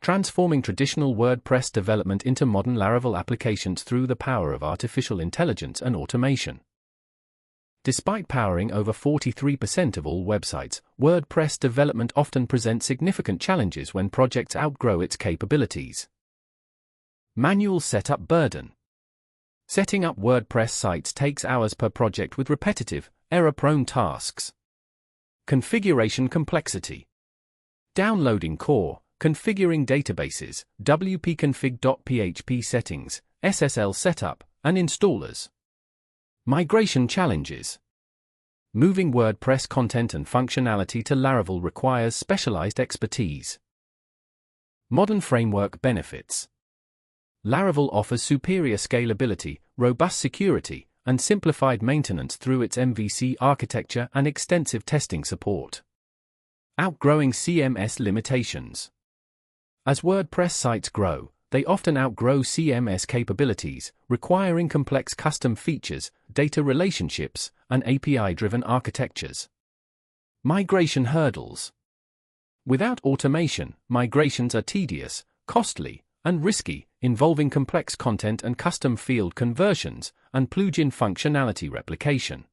transforming traditional WordPress development into modern Laravel applications through the power of artificial intelligence and automation. Despite powering over 43% of all websites, WordPress development often presents significant challenges when projects outgrow its capabilities. Manual setup burden. Setting up WordPress sites takes hours per project with repetitive, error-prone tasks. Configuration complexity. Downloading core, configuring databases, wp-config.php settings, SSL setup, and installers. Migration challenges. Moving WordPress content and functionality to Laravel requires specialized expertise. Modern framework benefits. Laravel offers superior scalability, robust security, and simplified maintenance through its MVC architecture and extensive testing support. Outgrowing CMS limitations. As WordPress sites grow, they often outgrow CMS capabilities, requiring complex custom features, data relationships, and API-driven architectures. Migration hurdles. Without automation, migrations are tedious, costly, and risky, involving complex content and custom field conversions, and plugin functionality replication.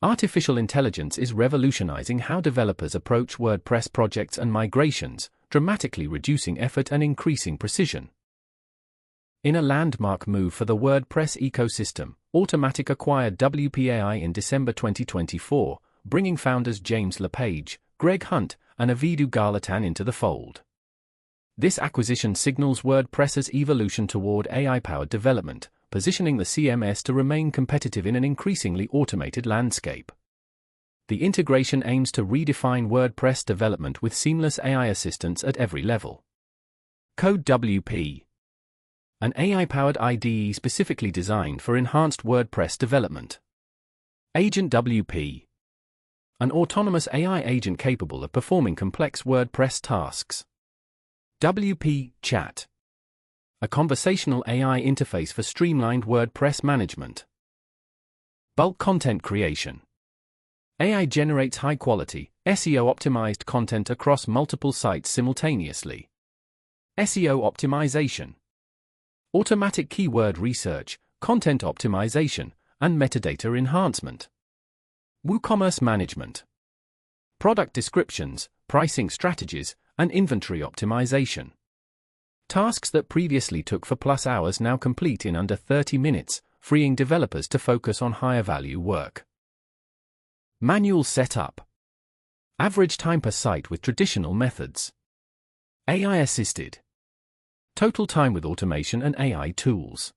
Artificial intelligence is revolutionizing how developers approach WordPress projects and migrations, dramatically reducing effort and increasing precision. In a landmark move for the WordPress ecosystem, Automattic acquired WPAI in December 2024, bringing founders James LePage, Greg Hunt, and Avidu Garlatan into the fold. This acquisition signals WordPress's evolution toward AI-powered development, positioning the CMS to remain competitive in an increasingly automated landscape. The integration aims to redefine WordPress development with seamless AI assistance at every level. Code WP. An AI-powered IDE specifically designed for enhanced WordPress development. Agent WP. An autonomous AI agent capable of performing complex WordPress tasks. WP Chat. A conversational AI interface for streamlined WordPress management. Bulk content creation. AI generates high-quality, SEO-optimized content across multiple sites simultaneously. SEO optimization. Automatic keyword research, content optimization, and metadata enhancement. WooCommerce management. Product descriptions, pricing strategies, and inventory optimization. Tasks that previously took 4+ hours now complete in under 30 minutes, freeing developers to focus on higher-value work. Manual setup. Average time per site with traditional methods. AI-assisted. Total time with automation and AI tools.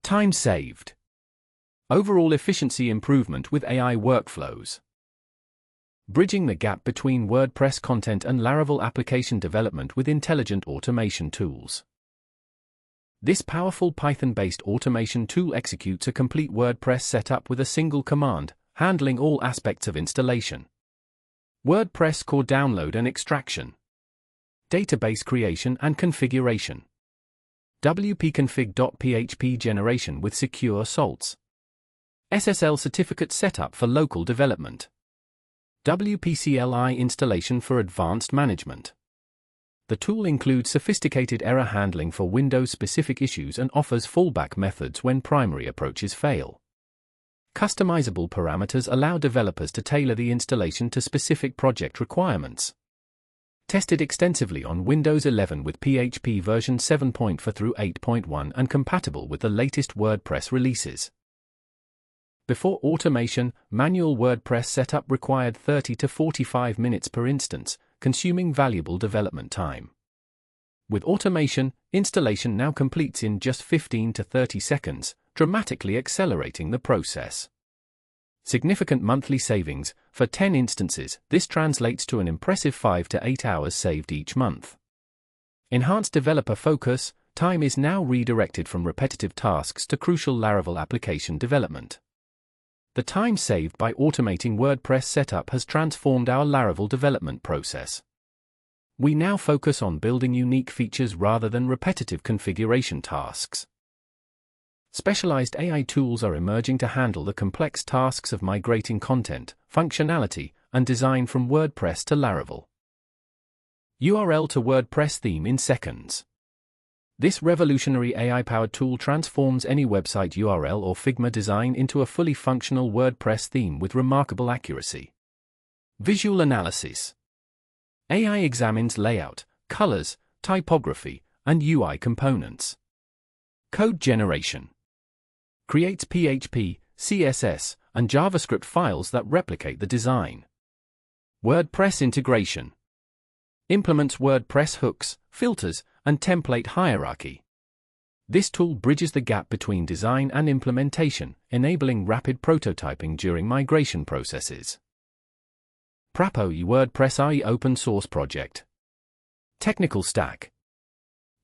Time saved. Overall efficiency improvement with AI workflows. Bridging the gap between WordPress content and Laravel application development with intelligent automation tools. This powerful Python-based automation tool executes a complete WordPress setup with a single command, handling all aspects of installation. WordPress core download and extraction. Database creation and configuration. wp-config.php generation with secure salts. SSL certificate setup for local development. WP-CLI installation for advanced management. The tool includes sophisticated error handling for Windows-specific issues and offers fallback methods when primary approaches fail. Customizable parameters allow developers to tailor the installation to specific project requirements. Tested extensively on Windows 11 with PHP version 7.4 through 8.1 and compatible with the latest WordPress releases. Before automation, manual WordPress setup required 30 to 45 minutes per instance, consuming valuable development time. With automation, installation now completes in just 15 to 30 seconds, dramatically accelerating the process. Significant monthly savings. For 10 instances, this translates to an impressive 5 to 8 hours saved each month. Enhanced developer focus. Time is now redirected from repetitive tasks to crucial Laravel application development. The time saved by automating WordPress setup has transformed our Laravel development process. We now focus on building unique features rather than repetitive configuration tasks. Specialized AI tools are emerging to handle the complex tasks of migrating content, functionality, and design from WordPress to Laravel. URL to WordPress theme in seconds. This revolutionary AI-powered tool transforms any website URL or Figma design into a fully functional WordPress theme with remarkable accuracy. Visual analysis. AI examines layout, colors, typography, and UI components. Code generation. Creates PHP, CSS, and JavaScript files that replicate the design. WordPress integration. Implements WordPress hooks, filters, and template hierarchy. This tool bridges the gap between design and implementation, enabling rapid prototyping during migration processes. Prapo WordPress AI open source project. Technical stack.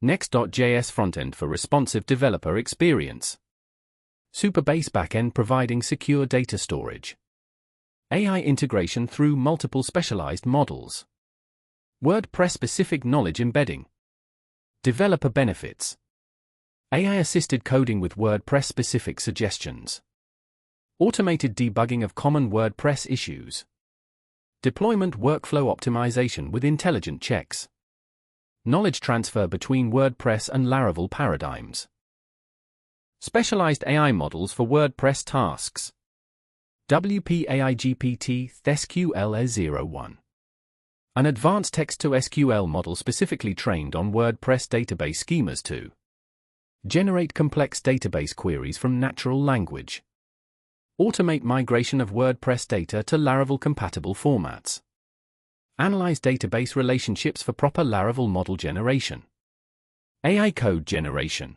Next.js frontend for responsive developer experience. Supabase backend providing secure data storage. AI integration through multiple specialized models. WordPress-specific knowledge embedding. Developer benefits. AI-assisted coding with WordPress-specific suggestions. Automated debugging of common WordPress issues. Deployment workflow optimization with intelligent checks. Knowledge transfer between WordPress and Laravel paradigms. Specialized AI models for WordPress tasks. WP AI GPT SQL-01. An advanced text-to-SQL model specifically trained on WordPress database schemas to generate complex database queries from natural language. Automate migration of WordPress data to Laravel-compatible formats. Analyze database relationships for proper Laravel model generation. AI code generation.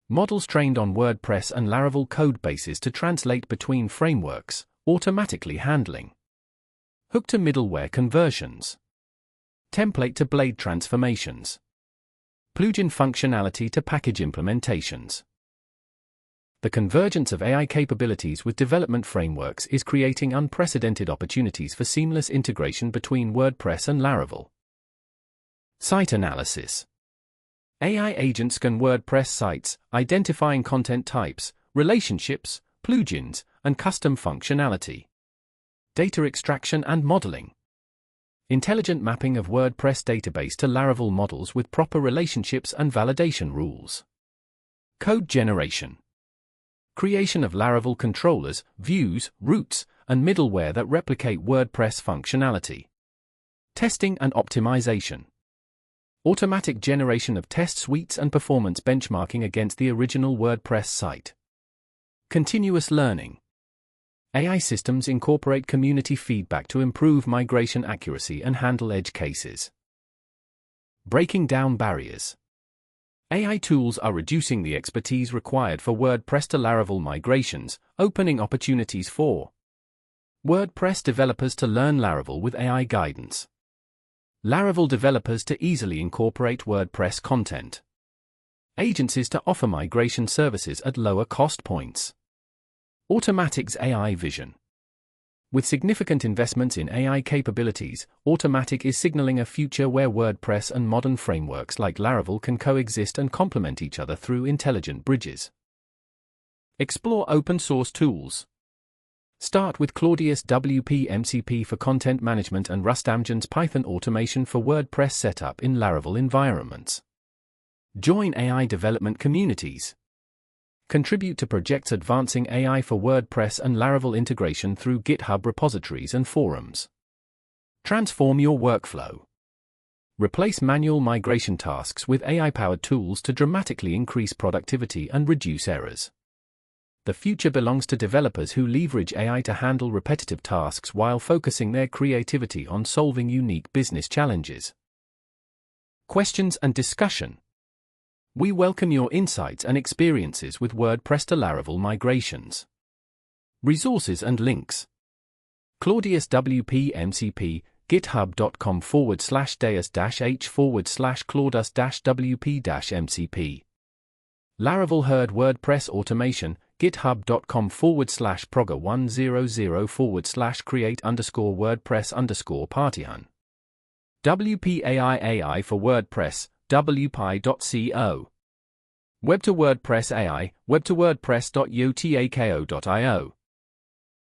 Models trained on WordPress and Laravel code bases to translate between frameworks, automatically handling. Hook to middleware conversions. Template to blade transformations. Plugin functionality to package implementations. The convergence of AI capabilities with development frameworks is creating unprecedented opportunities for seamless integration between WordPress and Laravel. Site analysis. AI agents scan WordPress sites, identifying content types, relationships, plugins, and custom functionality. Data extraction and modeling. Intelligent mapping of WordPress database to Laravel models with proper relationships and validation rules. Code generation. Creation of Laravel controllers, views, routes, and middleware that replicate WordPress functionality. Testing and optimization. Automatic generation of test suites and performance benchmarking against the original WordPress site. Continuous learning. AI systems incorporate community feedback to improve migration accuracy and handle edge cases. Breaking down barriers. AI tools are reducing the expertise required for WordPress to Laravel migrations, opening opportunities for WordPress developers to learn Laravel with AI guidance. Laravel developers to easily incorporate WordPress content. Agencies to offer migration services at lower cost points. Automatic's AI vision. With significant investments in AI capabilities, Automatic is signaling a future where WordPress and modern frameworks like Laravel can coexist and complement each other through intelligent bridges. Explore open source tools. Start with Claudius WP MCP for content management and Rustamjan's Python automation for WordPress setup in Laravel environments. Join AI development communities. Contribute to projects advancing AI for WordPress and Laravel integration through GitHub repositories and forums. Transform your workflow. Replace manual migration tasks with AI-powered tools to dramatically increase productivity and reduce errors. The future belongs to developers who leverage AI to handle repetitive tasks while focusing their creativity on solving unique business challenges. Questions and discussion. We welcome your insights and experiences with WordPress to Laravel migrations. Resources and links. Claudius WP MCP, github.com/deus-h/claudus-wp-mcp. Laravel Herd WordPress automation, github.com/progger100/create_WordPress_partyhun. WPAI for WordPress, wpi.co. Web to WordPress AI, web to WordPress.yotako.io.